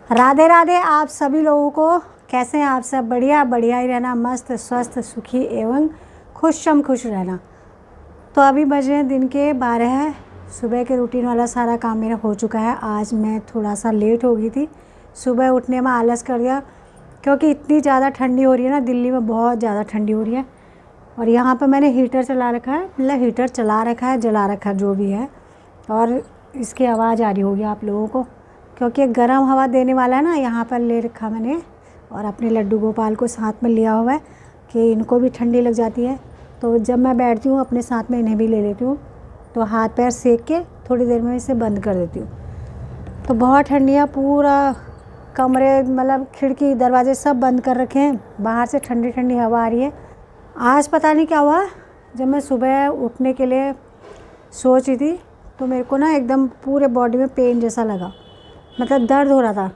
राधे राधे आप सभी लोगों को। कैसे हैं आप सब? बढ़िया बढ़िया ही रहना, मस्त स्वस्थ सुखी एवं खुश रहना। तो अभी बज रहे हैं दिन के 12 है। सुबह के रूटीन वाला सारा काम मेरा हो चुका है। आज मैं थोड़ा सा लेट हो गई थी, सुबह उठने में आलस कर दिया क्योंकि इतनी ज़्यादा ठंडी हो रही है ना, दिल्ली में बहुत ज़्यादा ठंडी हो रही है। और यहाँ पर मैंने हीटर चला रखा है, मतलब हीटर चला रखा है, जला रखा है, जो भी है। और इसकी आवाज़ आ रही होगी आप लोगों को क्योंकि गर्म हवा देने वाला है ना, यहाँ पर ले रखा मैंने। और अपने लड्डू गोपाल को साथ में लिया हुआ है कि इनको भी ठंडी लग जाती है, तो जब मैं बैठती हूँ अपने साथ में इन्हें भी ले लेती हूँ। तो हाथ पैर सेक के थोड़ी देर में इसे बंद कर देती हूँ। तो बहुत ठंडी है, पूरा कमरे मतलब खिड़की दरवाजे सब बंद कर रखे हैं, बाहर से ठंडी ठंडी हवा आ रही है। आज पता नहीं क्या हुआ, जब मैं सुबह उठने के लिए सोच रही थी तो मेरे को ना एकदम पूरे बॉडी में पेन जैसा लगा, मतलब दर्द हो रहा था।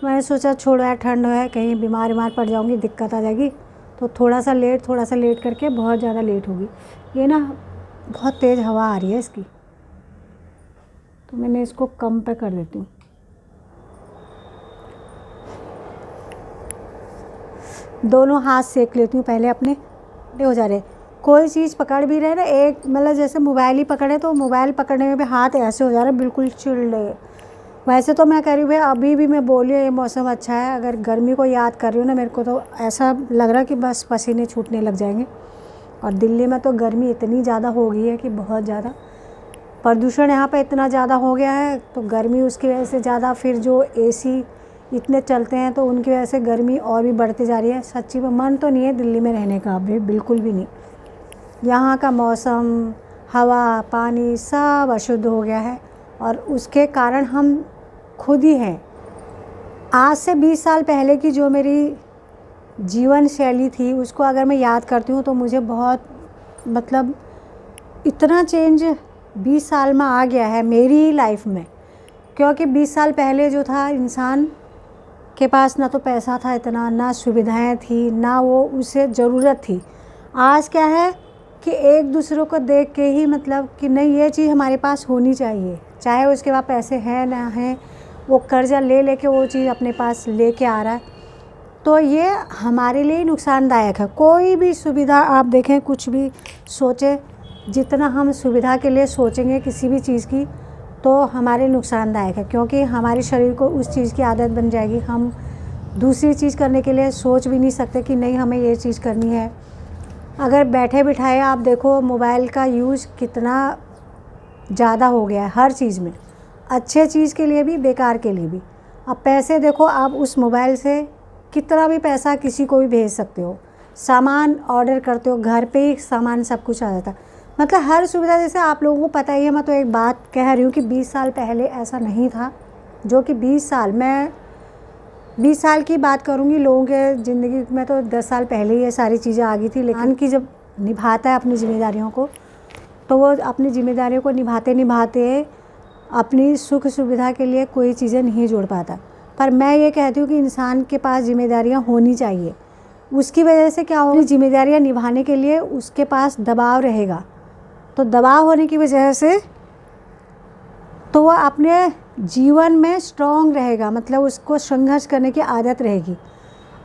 मैंने सोचा छोड़ो यार, ठंड है, कहीं बीमार पड़ जाऊंगी, दिक्कत आ जाएगी। तो थोड़ा सा लेट करके बहुत ज़्यादा लेट होगी। ये ना बहुत तेज़ हवा आ रही है इसकी, तो मैंने इसको कम पे कर देती हूँ। दोनों हाथ सेक लेती हूँ पहले अपने, हो जा रहे। कोई चीज़ पकड़ भी रहे ना, एक मतलब जैसे मोबाइल ही पकड़े तो मोबाइल पकड़ने में भी हाथ ऐसे हो जा रहे, बिल्कुल चिल्ले। वैसे तो मैं कह रही हूँ भाई, अभी भी मैं बोली ये मौसम अच्छा है। अगर गर्मी को याद कर रही हूँ ना, मेरे को तो ऐसा लग रहा है कि बस पसीने छूटने लग जाएंगे। और दिल्ली में तो गर्मी इतनी ज़्यादा हो गई है कि बहुत ज़्यादा प्रदूषण यहाँ पे इतना ज़्यादा हो गया है, तो गर्मी उसकी वजह से ज़्यादा। फिर जो एसी इतने चलते हैं तो उनकी वजह से गर्मी और भी बढ़ती जा रही है। सच्ची में मन तो नहीं है दिल्ली में रहने का, अभी बिल्कुल भी नहीं। यहाँ का मौसम, हवा, पानी सब अशुद्ध हो गया है और उसके कारण हम खुद ही हैं। आज से 20 साल पहले की जो मेरी जीवन शैली थी, उसको अगर मैं याद करती हूँ तो मुझे बहुत मतलब इतना चेंज 20 साल में आ गया है मेरी लाइफ में। क्योंकि 20 साल पहले जो था, इंसान के पास ना तो पैसा था इतना, ना सुविधाएं थी, ना वो उसे ज़रूरत थी। आज क्या है कि एक दूसरे को देख के ही मतलब कि नहीं, ये चीज़ हमारे पास होनी चाहिए, चाहे उसके पास पैसे हैं ना हैं, वो कर्ज़ा ले लेके वो चीज़ अपने पास लेके आ रहा है। तो ये हमारे लिए नुकसानदायक है। कोई भी सुविधा आप देखें, कुछ भी सोचें, जितना हम सुविधा के लिए सोचेंगे किसी भी चीज़ की, तो हमारे नुकसानदायक है। क्योंकि हमारे शरीर को उस चीज़ की आदत बन जाएगी। हम दूसरी चीज़ करने के लिए सोच भी नहीं सकते कि नहीं हमें ये चीज़ करनी है। अगर बैठे बिठाए आप देखो, मोबाइल का यूज़ कितना ज़्यादा हो गया है हर चीज़ में, अच्छे चीज़ के लिए भी, बेकार के लिए भी। अब पैसे देखो, आप उस मोबाइल से कितना भी पैसा किसी को भी भेज सकते हो, सामान ऑर्डर करते हो, घर पे ही सामान सब कुछ आ जाता है। मतलब हर सुविधा, जैसे आप लोगों को पता ही है। मैं तो एक बात कह रही हूँ कि 20 साल पहले ऐसा नहीं था, जो कि 20 साल, मैं 20 साल की बात करूँगी, लोगों के ज़िंदगी में तो 10 साल पहले ही ये सारी चीज़ें आ गई थी। लेकिन कि जब निभाता है अपनी ज़िम्मेदारियों को, तो वो अपनी ज़िम्मेदारियों को निभाते अपनी सुख सुविधा के लिए कोई चीज़ें नहीं जोड़ पाता। पर मैं ये कहती हूँ कि इंसान के पास ज़िम्मेदारियाँ होनी चाहिए। उसकी वजह से क्या होगी, ज़िम्मेदारियाँ निभाने के लिए उसके पास दबाव रहेगा, तो दबाव होने की वजह से तो वो अपने जीवन में स्ट्रॉन्ग रहेगा, मतलब उसको संघर्ष करने की आदत रहेगी।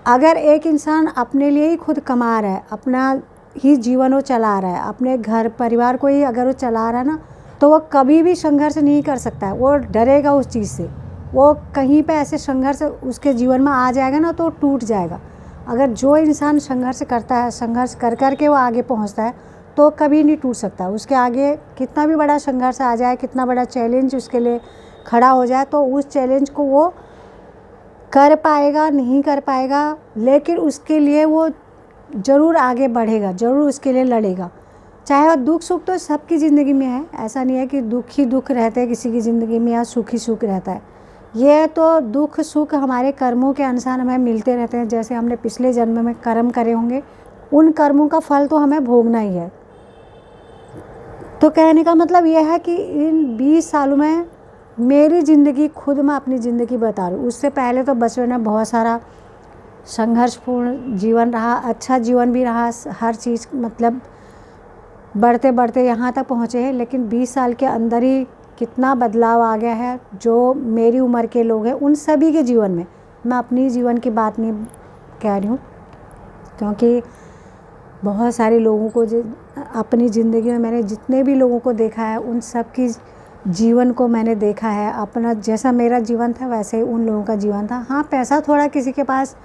अगर एक इंसान अपने लिए ही खुद कमा रहा है, अपना ही जीवन वो चला रहा है, अपने घर परिवार को ही अगर वो चला रहा है ना, तो वो कभी भी संघर्ष नहीं कर सकता है। वो डरेगा उस चीज़ से। वो कहीं पे ऐसे संघर्ष उसके जीवन में आ जाएगा ना, तो टूट जाएगा। अगर जो इंसान संघर्ष करता है, संघर्ष कर कर के वो आगे पहुंचता है, तो कभी नहीं टूट सकता। उसके आगे कितना भी बड़ा संघर्ष आ जाए, कितना बड़ा चैलेंज उसके लिए खड़ा हो जाए, तो उस चैलेंज को वो कर पाएगा, नहीं कर पाएगा, लेकिन उसके लिए वो ज़रूर आगे बढ़ेगा, ज़रूर उसके लिए लड़ेगा। चाहे वो दुख सुख तो सबकी ज़िंदगी में है, ऐसा नहीं है कि दुख ही दुख रहते हैं किसी की ज़िंदगी में या सुख ही सुख रहता है। ये तो दुख सुख हमारे कर्मों के अनुसार हमें मिलते रहते हैं। जैसे हमने पिछले जन्म में कर्म करे होंगे, उन कर्मों का फल तो हमें भोगना ही है। तो कहने का मतलब यह है कि इन 20 सालों में मेरी ज़िंदगी, खुद मैं अपनी ज़िंदगी बता रही हूँ, उससे पहले तो बचपन में बहुत सारा संघर्षपूर्ण जीवन रहा, अच्छा जीवन भी रहा, हर चीज़ मतलब बढ़ते बढ़ते यहाँ तक पहुँचे हैं। लेकिन 20 साल के अंदर ही कितना बदलाव आ गया है जो मेरी उम्र के लोग हैं उन सभी के जीवन में। मैं अपनी जीवन की बात नहीं कह रही हूँ, क्योंकि बहुत सारे लोगों को जो अपनी ज़िंदगी में मैंने जितने भी लोगों को देखा है उन सब की जीवन को मैंने देखा है। अपना जैसा मेरा जीवन था वैसे ही उन लोगों का जीवन था। हाँ, पैसा थोड़ा किसी के पास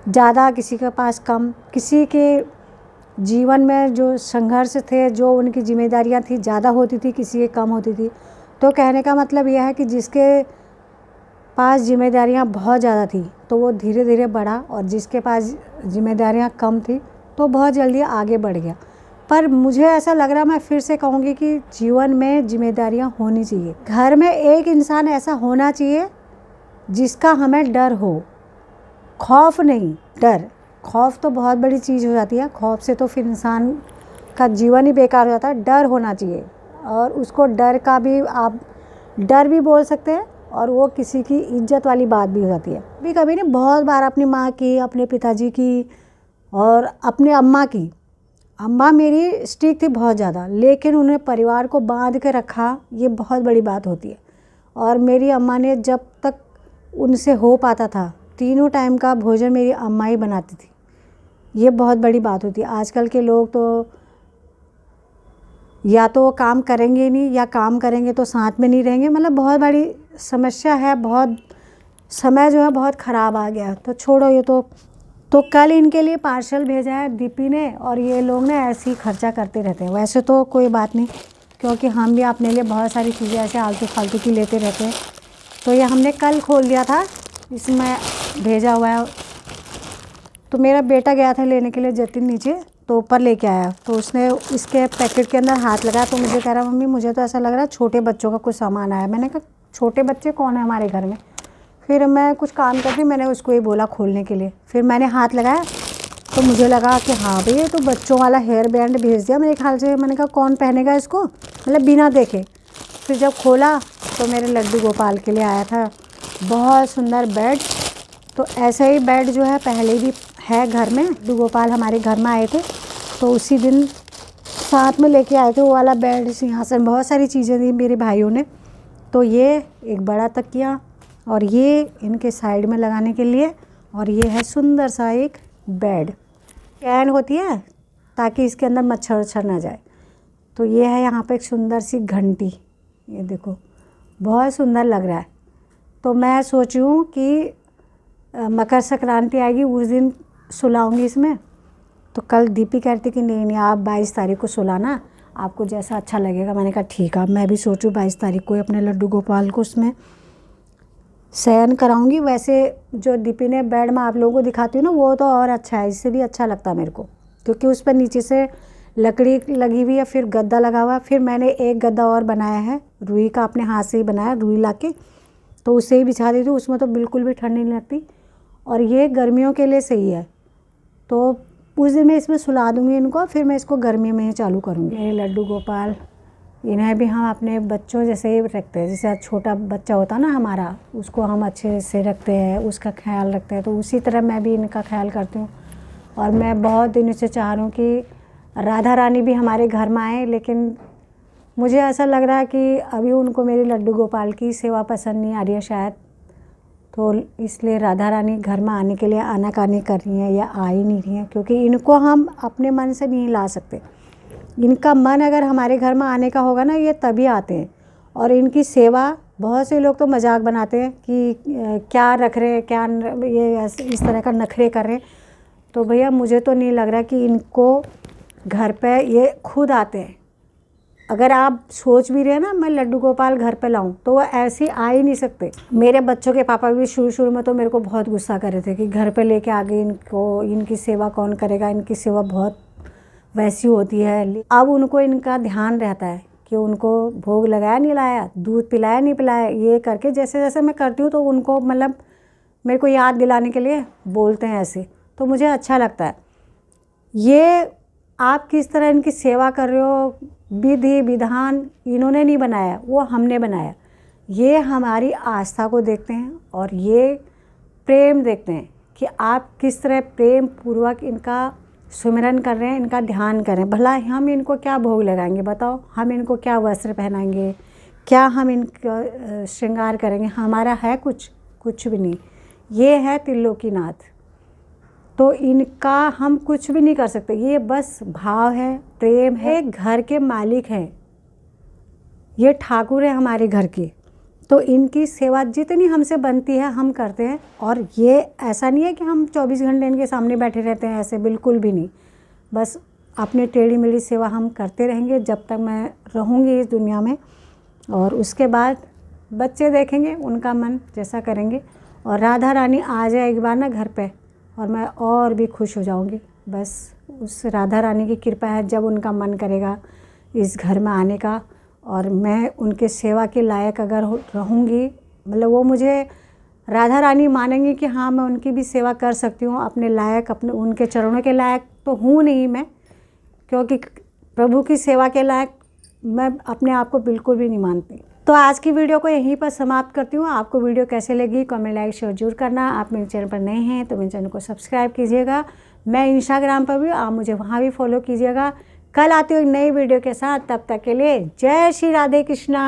ज़्यादा, किसी के पास कम, किसी के जीवन में जो संघर्ष थे, जो उनकी जिम्मेदारियां थी ज़्यादा होती थी, किसी के कम होती थी। तो कहने का मतलब यह है कि जिसके पास जिम्मेदारियां बहुत ज़्यादा थी तो वो धीरे धीरे बढ़ा, और जिसके पास जिम्मेदारियां कम थी तो बहुत जल्दी आगे बढ़ गया। पर मुझे ऐसा लग रहा, मैं फिर से कहूँगी कि जीवन में जिम्मेदारियां होनी चाहिए। घर में एक इंसान ऐसा होना चाहिए जिसका हमें डर हो, खौफ नहीं, डर। खौफ तो बहुत बड़ी चीज़ हो जाती है, खौफ से तो फिर इंसान का जीवन ही बेकार हो जाता है। डर होना चाहिए, और उसको डर का भी आप डर भी बोल सकते हैं, और वो किसी की इज्जत वाली बात भी हो जाती है। कभी कभी नहीं, बहुत बार अपनी माँ की, अपने पिताजी की और अपने अम्मा की। अम्मा मेरी स्ट्रिक्ट थी बहुत ज़्यादा, लेकिन उन्हें परिवार को बांध के रखा, ये बहुत बड़ी बात होती है। और मेरी अम्मा ने जब तक उनसे हो पाता था, तीनों टाइम का भोजन मेरी अम्मा ही बनाती थी। ये बहुत बड़ी बात होती है। आजकल के लोग तो या तो काम करेंगे नहीं, या काम करेंगे तो साथ में नहीं रहेंगे। मतलब बहुत बड़ी समस्या है, बहुत समय जो है बहुत ख़राब आ गया। तो छोड़ो ये तो कल इनके लिए पार्सल भेजा है दीपी ने, और ये लोग ना ऐसे ही खर्चा करते रहते हैं। वैसे तो कोई बात नहीं, क्योंकि हम भी अपने लिए बहुत सारी चीज़ें ऐसे आलतू फालतू की लेते रहते हैं। तो ये हमने कल खोल दिया था, इसमें भेजा हुआ है। तो मेरा बेटा गया था लेने के लिए जतिन नीचे, तो ऊपर लेके आया, तो उसने इसके पैकेट के अंदर हाथ लगाया, तो मुझे कह रहा मम्मी मुझे तो ऐसा लग रहा है छोटे बच्चों का कुछ सामान आया। मैंने कहा छोटे बच्चे कौन है हमारे घर में। फिर मैं कुछ काम करती, मैंने उसको ही बोला खोलने के लिए। फिर मैंने हाथ लगाया तो मुझे लगा कि हाँ भाई ये तो बच्चों वाला हेयर बैंड भेज दिया मेरे ख्याल से। मैंने कहा कौन पहनेगा इसको, मतलब बिना देखे। फिर जब खोला तो मेरे लड्डू गोपाल के लिए आया था बहुत सुंदर बेड। तो ऐसा ही बेड जो है पहले भी है घर में। लड्डू गोपाल हमारे घर में आए थे तो उसी दिन साथ में लेके आए थे वो वाला बेड, सिंहासन, बहुत सारी चीज़ें दी मेरे भाइयों ने। तो ये एक बड़ा तकिया, और ये इनके साइड में लगाने के लिए, और ये है सुंदर सा एक बेड। फैन होती है ताकि इसके अंदर मच्छर वच्छर ना जाए। तो ये है यहाँ पे एक सुंदर सी घंटी, ये देखो बहुत सुंदर लग रहा है। तो मैं सोच रही हूँ कि मकर संक्रांति आएगी उस दिन सुलाऊंगी इसमें। तो कल दीपी कहती कि नहीं आप 22 तारीख को सुलाना, आपको जैसा अच्छा लगेगा। मैंने कहा ठीक है। मैं भी सोचूँ 22 तारीख को अपने लड्डू गोपाल को उसमें शयन कराऊंगी। वैसे जो दीपी ने बेड में आप लोगों को दिखाती हूँ ना, वो तो और अच्छा है, इससे भी अच्छा लगता है मेरे को, क्योंकि उस पर नीचे से लकड़ी लगी हुई है, फिर गद्दा लगा हुआ है। फिर मैंने एक गद्दा और बनाया है रुई का, अपने हाथ से ही बनाया, रुई ला के, तो उससे ही बिछा देती हूँ। उसमें तो बिल्कुल भी ठंड नहीं लगती, और ये गर्मियों के लिए सही है। तो उस दिन मैं इसमें सुला दूँगी इनको, फिर मैं इसको गर्मी में ही चालू करूँगी। मेरे लड्डू गोपाल, इन्हें भी हम अपने बच्चों जैसे ही रखते हैं। जैसे छोटा बच्चा होता ना हमारा, उसको हम अच्छे से रखते हैं, उसका ख्याल रखते हैं। तो उसी तरह मैं भी इनका ख्याल करती हूँ। और मैं बहुत दिनों से चाह रही हूँ कि राधा रानी भी हमारे घर में आए, लेकिन मुझे ऐसा लग रहा है कि अभी उनको मेरे लड्डू गोपाल की सेवा पसंद नहीं आ रही है शायद, तो इसलिए राधा रानी घर में आने के लिए आनाकानी कर रही हैं या आ ही नहीं रही हैं, क्योंकि इनको हम अपने मन से नहीं ला सकते। इनका मन अगर हमारे घर में आने का होगा ना, ये तभी आते हैं। और इनकी सेवा, बहुत से लोग तो मजाक बनाते हैं कि क्या रख रहे हैं, क्या ये इस तरह का नखरे कर रहे हैं। तो भैया मुझे तो नहीं लग रहा कि इनको घर पे ये खुद आते हैं। अगर आप सोच भी रहे हैं ना मैं लड्डू गोपाल घर पे लाऊं, तो वो ऐसे आ ही नहीं सकते। मेरे बच्चों के पापा भी शुरू में तो मेरे को बहुत गुस्सा कर रहे थे कि घर पे लेके आ गए इनको, इनकी सेवा कौन करेगा, इनकी सेवा बहुत वैसी होती है। अब उनको इनका ध्यान रहता है कि उनको भोग लगाया नहीं लाया, दूध पिलाया नहीं पिलाया, ये करके जैसे जैसे मैं करती हूँ तो उनको मतलब मेरे को याद दिलाने के लिए बोलते हैं ऐसे। तो मुझे अच्छा लगता है। ये आप किस तरह इनकी सेवा कर रहे हो, विधि विधान इन्होंने नहीं बनाया, वो हमने बनाया। ये हमारी आस्था को देखते हैं और ये प्रेम देखते हैं कि आप किस तरह प्रेम पूर्वक इनका सुमिरन कर रहे हैं, इनका ध्यान करें। भला हम इनको क्या भोग लगाएंगे बताओ, हम इनको क्या वस्त्र पहनाएंगे, क्या हम इनका श्रृंगार करेंगे? हमारा है कुछ भी नहीं। ये है त्रिलोकीनाथ, तो इनका हम कुछ भी नहीं कर सकते। ये बस भाव है, प्रेम है, घर के मालिक हैं, ये ठाकुर है हमारे घर की। तो इनकी सेवा जितनी हमसे बनती है हम करते हैं। और ये ऐसा नहीं है कि हम 24 घंटे इनके सामने बैठे रहते हैं, ऐसे बिल्कुल भी नहीं। बस अपनी टेढ़ी मेढ़ी सेवा हम करते रहेंगे जब तक मैं रहूँगी इस दुनिया में। और उसके बाद बच्चे देखेंगे, उनका मन जैसा करेंगे। और राधा रानी आ जाए एक बार ना घर पे, और मैं और भी खुश हो जाऊँगी। बस उस राधा रानी की कृपा है, जब उनका मन करेगा इस घर में आने का, और मैं उनके सेवा के लायक अगर रहूँगी, मतलब वो मुझे राधा रानी मानेंगी कि हाँ मैं उनकी भी सेवा कर सकती हूँ अपने लायक, अपने उनके चरणों के लायक तो हूँ नहीं मैं, क्योंकि प्रभु की सेवा के लायक मैं अपने आप को बिल्कुल भी नहीं मानती। तो आज की वीडियो को यहीं पर समाप्त करती हूँ। आपको वीडियो कैसे लगी कमेंट लाइक शेयर जरूर करना। आप मेरे चैनल पर नए हैं तो मेरे चैनल को सब्सक्राइब कीजिएगा। मैं इंस्टाग्राम पर भी, आप मुझे वहाँ भी फॉलो कीजिएगा। कल आती हूँ एक नई वीडियो के साथ, तब तक के लिए जय श्री राधे कृष्णा।